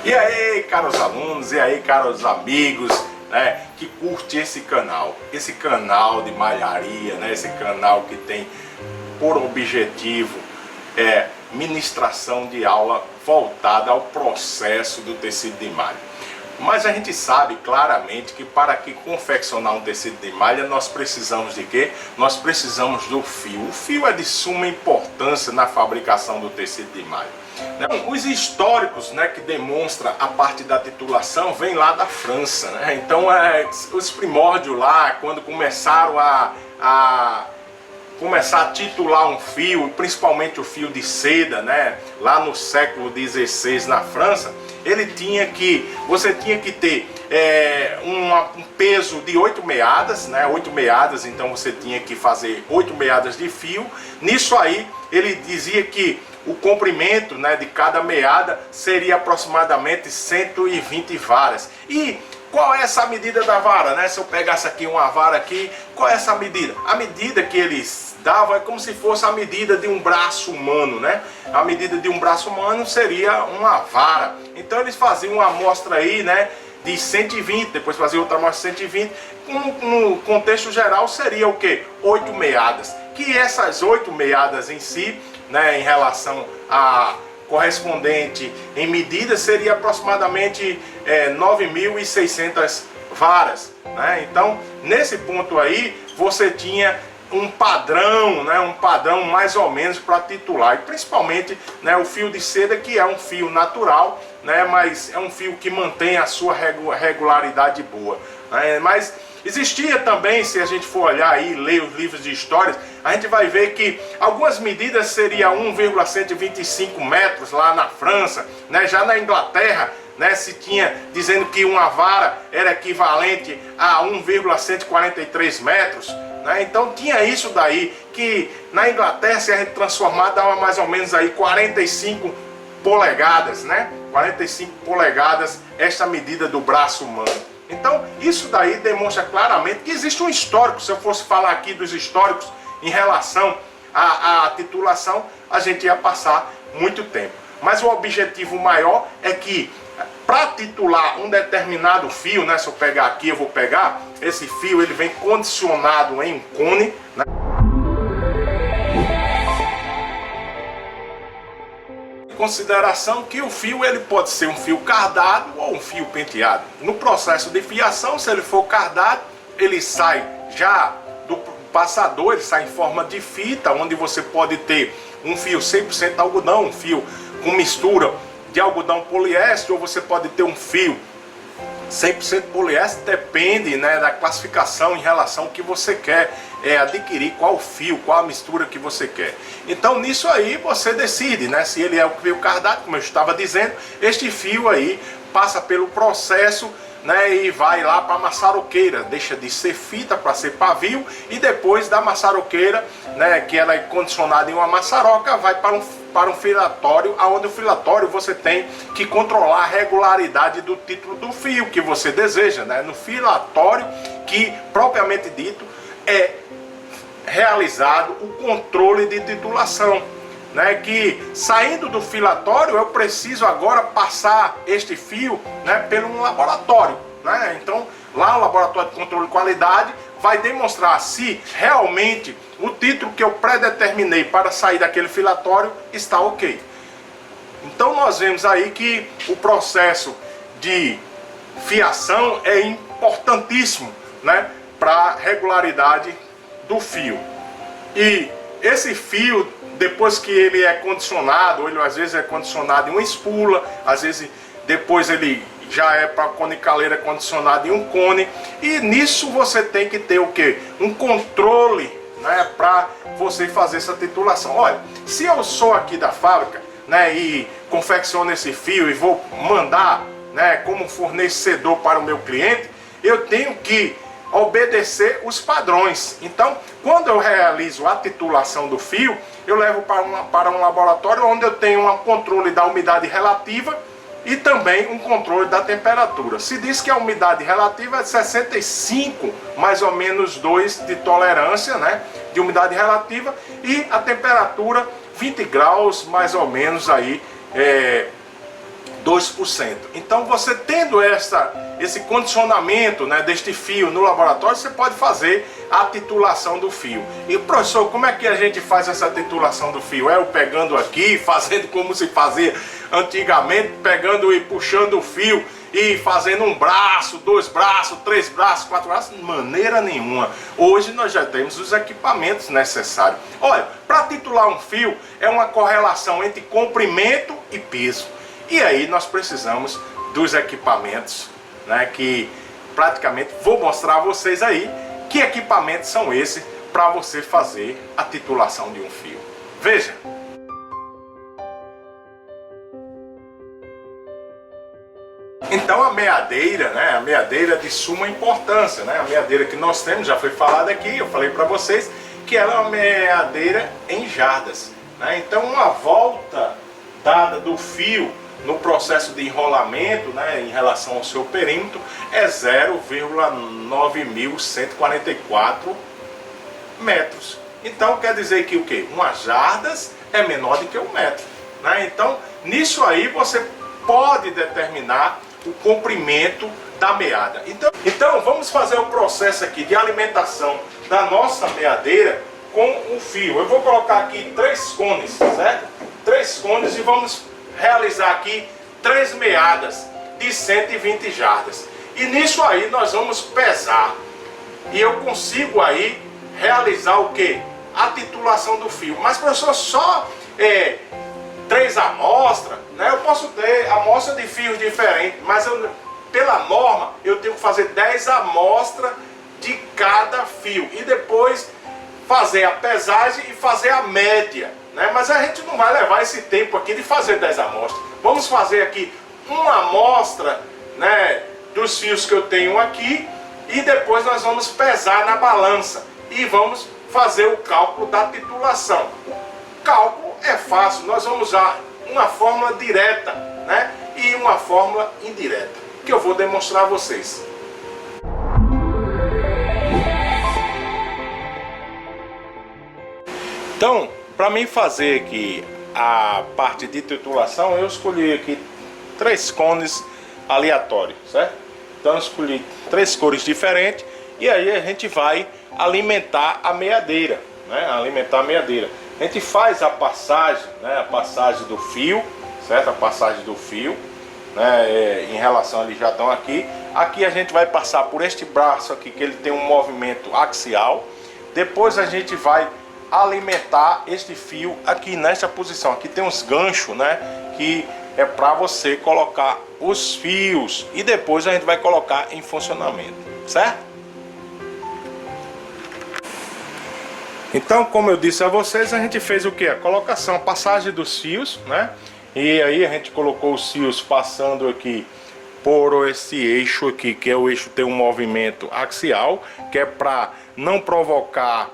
E aí, caros alunos, e aí, caros amigos, né, que curte esse canal de malharia, né, esse canal que tem por objetivo ministração de aula voltada ao processo do tecido de malha. Mas a gente sabe claramente que para que confeccionar um tecido de malha nós precisamos de quê? Nós precisamos do fio. O fio é de suma importância na fabricação do tecido de malha. Os históricos, né, que demonstram a parte da titulação vem lá da França, né? Então os primórdios lá, quando começaram a titular um fio, principalmente o fio de seda, né, lá no século XVI na França, você tinha que ter um peso de 8 meadas, né, 8 meadas, então você tinha que fazer 8 meadas de fio. Nisso aí ele dizia que o comprimento, né, de cada meada seria aproximadamente 120 varas. E qual é essa medida da vara, né? Se eu pegasse aqui uma vara aqui, qual é essa medida? A medida que eles davam é como se fosse a medida de um braço humano, né? A medida de um braço humano seria uma vara. Então eles faziam uma amostra aí, né, de 120, depois faziam outra amostra de 120. No contexto geral seria o quê? 8 meadas. Que essas 8 meadas em si, né, em relação a correspondente em medida, seria aproximadamente 9.600 varas, né? Então nesse ponto aí você tinha um padrão, né, um padrão mais ou menos para titular, e principalmente, né, o fio de seda, que é um fio natural, né, mas é um fio que mantém a sua regularidade boa, né? Mas existia também, se a gente for olhar aí, ler os livros de histórias, a gente vai ver que algumas medidas seria 1,125 metros lá na França, né? Já na Inglaterra, né, se tinha dizendo que uma vara era equivalente a 1,143 metros, né? Então tinha isso daí, que na Inglaterra, se a gente transformar, dava mais ou menos aí 45 polegadas, né? 45 polegadas, esta medida do braço humano. Então isso daí demonstra claramente que existe um histórico. Se eu fosse falar aqui dos históricos em relação à titulação, a gente ia passar muito tempo. Mas o objetivo maior é que para titular um determinado fio, né, se eu pegar aqui, eu vou pegar esse fio, ele vem condicionado em um cone, né? Consideração que o fio ele pode ser um fio cardado ou um fio penteado. No processo de fiação, se ele for cardado, ele sai já do passador, ele sai em forma de fita, onde você pode ter um fio 100% algodão, um fio com mistura de algodão poliéster, ou você pode ter um fio 100% poliéster, depende, né, da classificação em relação ao que você quer adquirir, qual fio, qual a mistura que você quer. Então nisso aí você decide, né, se ele é o fio cardado, como eu estava dizendo. Este fio aí passa pelo processo, né, e vai lá para a maçaroqueira, deixa de ser fita para ser pavio, e depois da maçaroqueira, né, que ela é condicionada em uma maçaroca, vai para um filatório, onde o filatório você tem que controlar a regularidade do título do fio que você deseja, né? No filatório, que propriamente dito é realizado o controle de titulação, né? Que saindo do filatório eu preciso agora passar este fio, né, pelo laboratório, né? Então lá o laboratório de controle de qualidade vai demonstrar se realmente o título que eu predeterminei para sair daquele filatório está ok. Então nós vemos aí que o processo de fiação é importantíssimo, né, para a regularidade do fio. E esse fio, depois que ele é condicionado, ou ele às vezes é condicionado em uma espula, às vezes depois ele já é para conicaleira condicionado em um cone, e nisso você tem que ter o que? Um controle, né, para você fazer essa titulação. Olha, se eu sou aqui da fábrica, né, e confecciono esse fio e vou mandar, né, como fornecedor para o meu cliente, eu tenho que obedecer os padrões. Então, quando eu realizo a titulação do fio, eu levo para um laboratório onde eu tenho um controle da umidade relativa e também um controle da temperatura. Se diz que a umidade relativa é de 65, mais ou menos 2 de tolerância, né, de umidade relativa, e a temperatura 20 graus, mais ou menos aí 2%. Então você tendo esse condicionamento, né, deste fio no laboratório, você pode fazer a titulação do fio. E professor, como é que a gente faz essa titulação do fio? É eu pegando aqui, fazendo como se fazia antigamente, pegando e puxando o fio e fazendo um braço, 2 braços, 3 braços, 4 braços? De maneira nenhuma. Hoje nós já temos os equipamentos necessários. Olha, para titular um fio é uma correlação entre comprimento e peso. E aí nós precisamos dos equipamentos, né, que praticamente vou mostrar a vocês aí que equipamentos são esses para você fazer a titulação de um fio. Veja. Então a meadeira, né, a meadeira de suma importância, né, a meadeira que nós temos, já foi falado aqui, eu falei para vocês que ela é uma meadeira em jardas, né, então uma volta dada do fio no processo de enrolamento, né, em relação ao seu perímetro, é 0,9144 metros. Então quer dizer que o quê? Umas jardas é menor do que 1 metro, né? Então nisso aí você pode determinar o comprimento da meada. Então vamos fazer o processo aqui de alimentação da nossa meadeira com o fio. Eu vou colocar aqui 3 cones, certo? 3 cones e vamos realizar aqui 3 meadas de 120 jardas. E nisso aí nós vamos pesar. E eu consigo aí realizar o que? A titulação do fio. Mas professor, só 3 amostras, né? Eu posso ter amostra de fios diferentes, mas pela norma eu tenho que fazer 10 amostras de cada fio. E depois fazer a pesagem e fazer a média. Mas a gente não vai levar esse tempo aqui de fazer 10 amostras. Vamos fazer aqui uma amostra, né, dos fios que eu tenho aqui e depois nós vamos pesar na balança e vamos fazer o cálculo da titulação. O cálculo é fácil, nós vamos usar uma fórmula direta, né, e uma fórmula indireta, que eu vou demonstrar a vocês. Então, para mim fazer aqui a parte de titulação, eu escolhi aqui 3 cones aleatórios, certo? Então eu escolhi 3 cores diferentes e aí a gente vai alimentar a meadeira, né? Alimentar a meadeira. A gente faz a passagem, né? A passagem do fio, certo? A passagem do fio, né? Em relação, eles já estão aqui. Aqui a gente vai passar por este braço aqui, que ele tem um movimento axial. Depois a gente vai alimentar este fio aqui nesta posição. Aqui tem uns ganchos, né, que é para você colocar os fios e depois a gente vai colocar em funcionamento, certo? Então, como eu disse a vocês, a gente fez o que? A colocação, a passagem dos fios, né? E aí a gente colocou os fios passando aqui por esse eixo aqui, que é o eixo tem um movimento axial, que é para não provocar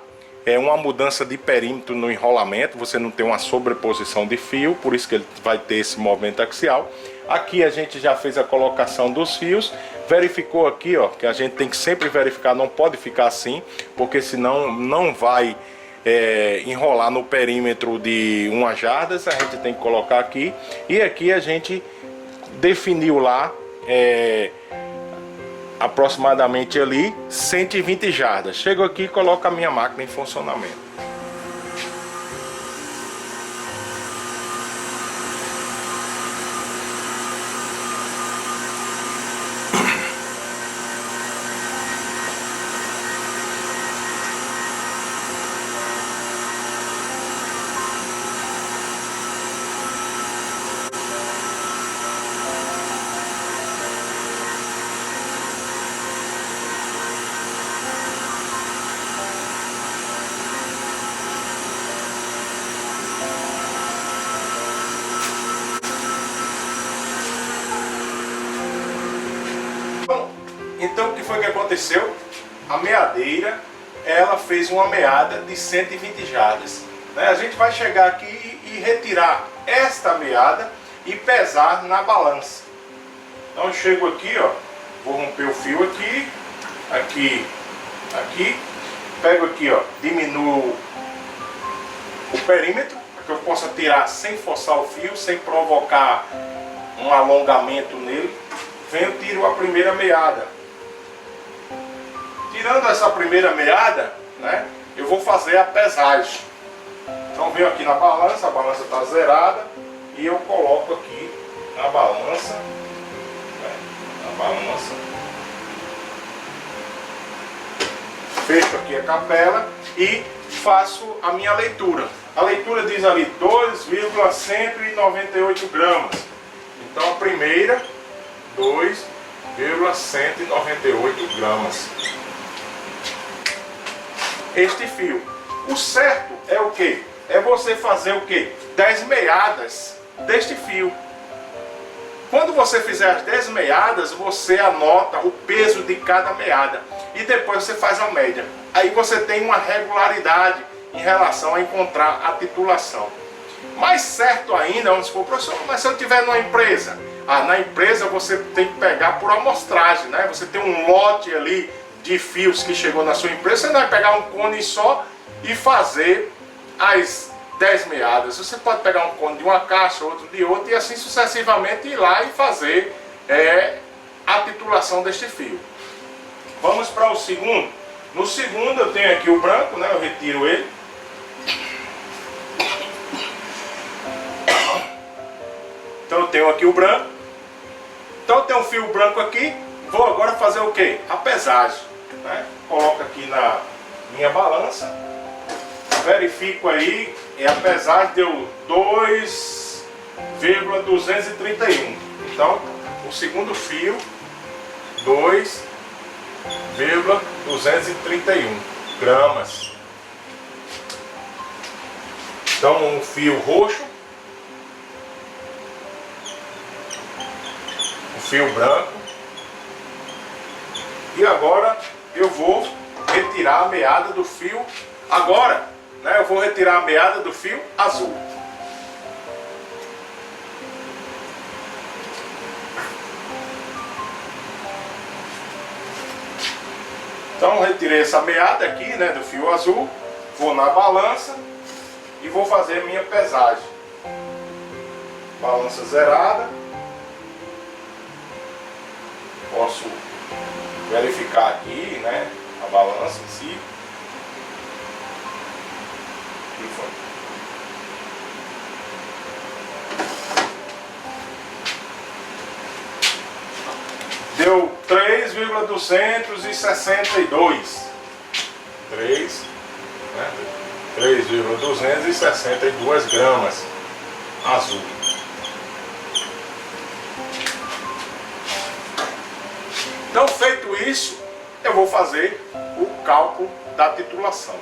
uma mudança de perímetro no enrolamento, você não tem uma sobreposição de fio, por isso que ele vai ter esse movimento axial. Aqui a gente já fez a colocação dos fios, verificou aqui, ó, que a gente tem que sempre verificar, não pode ficar assim, porque senão não vai enrolar no perímetro de 1 jardas, a gente tem que colocar aqui. E aqui a gente definiu lá aproximadamente ali 120 jardas. Chego aqui e coloco a minha máquina em funcionamento. Então o que foi que aconteceu? A meadeira, ela fez uma meada de 120 jardas, né? A gente vai chegar aqui e retirar esta meada e pesar na balança. Então eu chego aqui, ó, vou romper o fio aqui, aqui, pego aqui, ó, diminuo o perímetro para que eu possa tirar sem forçar o fio, sem provocar um alongamento nele, venho, tiro a primeira meada. Tirando essa primeira meada, né, eu vou fazer a pesagem. Então venho aqui na balança, a balança está zerada, e eu coloco aqui na balança, né, fecho aqui a capela e faço a minha leitura. A leitura diz ali 2,198 gramas. Então a primeira, 2,198 gramas. Este fio. O certo é o quê? É você fazer o quê? 10 meadas deste fio. Quando você fizer as 10 meadas, você anota o peso de cada meada. E depois você faz a média. Aí você tem uma regularidade em relação a encontrar a titulação. Mais certo ainda, vamos supor, professor, mas se eu estiver numa empresa, na empresa você tem que pegar por amostragem, né? Você tem um lote ali de fios que chegou na sua empresa, você não vai pegar um cone só e fazer as 10 meadas. Você pode pegar um cone de uma caixa, outro de outra, e assim sucessivamente ir lá e fazer a titulação deste fio. Vamos para o segundo. No segundo eu tenho aqui o branco, né? Eu retiro ele. Então eu tenho aqui o branco. Então eu tenho um fio branco aqui. Vou agora fazer o que? A pesagem, né? Coloco aqui na minha balança. Verifico aí. E a pesagem deu 2,231. Então o segundo fio, 2,231 gramas. Então um fio roxo, um fio branco, e agora eu vou retirar a meada do fio. Agora, né, eu vou retirar a meada do fio azul. Então retirei essa meada aqui, né, do fio azul, vou na balança e vou fazer a minha pesagem. Balança zerada. Posso verificar aqui, né, a balança em si. Aqui foi. Deu 3,262. 3,262 gramas azul. Então, feito isso, eu vou fazer o cálculo da titulação.